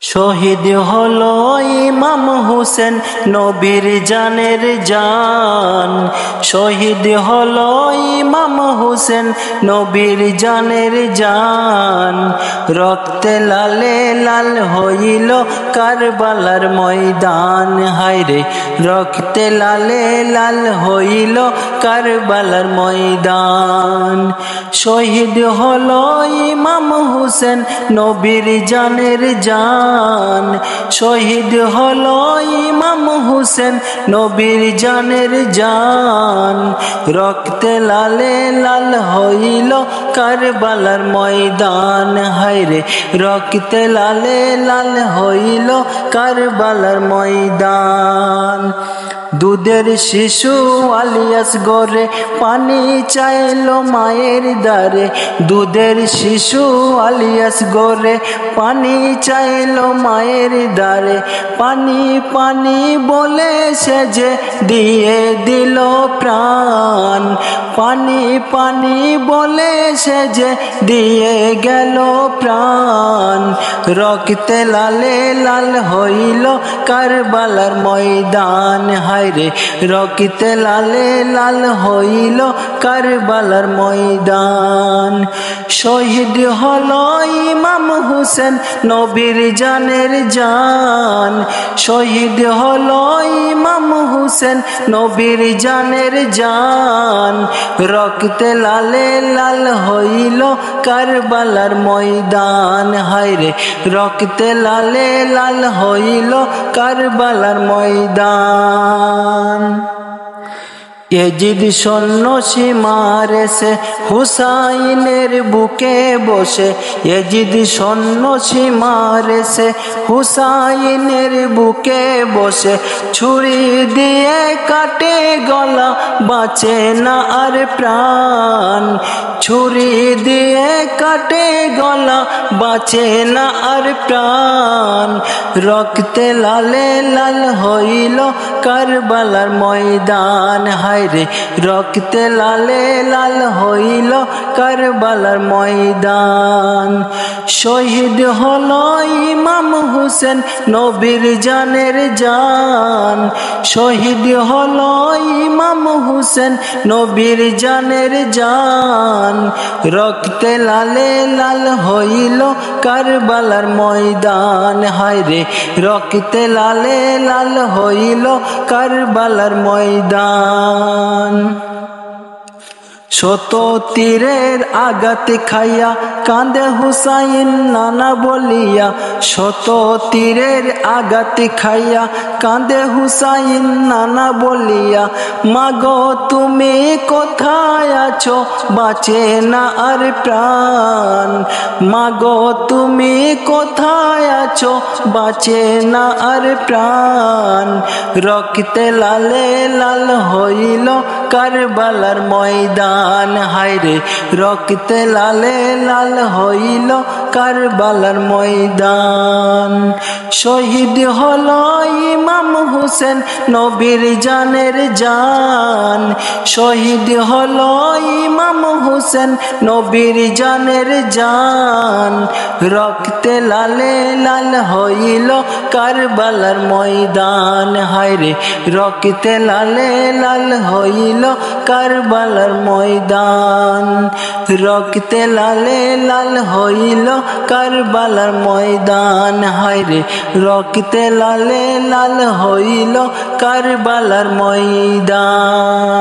শহীদ হলো ইমাম হুসেন নবীর জানের জান। শহীদ হলো ইমাম হুসেন নবীর জানের জান। রক্তে লালে লাল হইল কারবালার ময়দান। হায়রে রক্তে লালে লাল হইল কারবালার ময়দান। শহীদ হলো ইমাম হুসেন নবীর জানের জান। শহীদ হলো ইমাম হুসেন নবীর জানের জান। রক্তে লালে লাল হইল কারবালার ময়দান। হায়রে রক্তে লালে লাল হইল কারবালার ময়দান। দুধের শিশু আলিয়াস গরে পানি চাইলো মায়ের দ্বারে। দুধের শিশু আলিয়াস গরে পানি চাইলো মায়ের দ্বারে। পানি পানি বলে সে যে দিয়ে দিল প্রাণ। পানি পানি বলে সে যে দিয়ে গেল প্রাণ। রক্তে লালে লাল হইল কারবালার ময়দান। হায়রে রক্তে লালে লাল হইল কারবালার ময়দান। শহীদ হলো ইমাম হুসেন নবীর জানের জান। শহীদ হলো ইমাম হুসেন নবীর জানের জান। রক্তে লালে লাল হইল কারবালার ময়দান। হায়রে রক্তে লালে লাল হইল কারবালার ময়দান। এজিদ সৈন্য সীমারে সে হুসাইনের বুকে বসে। এজিদ সৈন্য সীমারে সে হুসাইনের বুকে বসে। ছুরি দিয়ে কাটে গলা বাঁচে না আর প্রাণ। ছুরি দিয়ে কাটে গলা বাঁচে না আর প্রাণ। রক্তে লালে লাল হইল কারবালার ময়দান। হায়রে রক্তে লালে লাল হইল কারবালার ময়দান। শহীদ হলো ইমাম হুসেন নবীর জানের জান। শহীদ হলো ইমাম হুসেন নবীর জানের জান। রক্তে লালে লাল হইল কারবালার ময়দান। হায়রে রক্তে লালে লাল হইল কারবালার ময়দান। শত তীরের আঘাত খাইয়া কাঁদে হুসাইন নানা বলিয়া। শত তীরের আঘাত খাইয়া কাঁদে হুসাইন নানা বলিয়া। মাগো তুমি কোথায় আছো বাঁচে না আর প্রাণ। মাগো তুমি কোথায় আছো বাঁচে না আর প্রাণ। রক্তে লালে লাল হইল কারবালার ময়দান। হায়রে রক্তে লালে লাল হইল কারবালার ময়দান। শহীদ হলো ইমাম হুসেন নবীর জানের জান। শহীদ হলো ইমাম হুসেন নবীর জানের জান। রক্তে লালে লাল হইল কারবালার ময়দান। হায়রে রক্তে লালে লাল হইল কারবালার ময়দান। রক্তে লালে লাল হইল কারবালার ময়দান। হায়রে রক্তে লালে লাল হইল কারবালার ময়দান।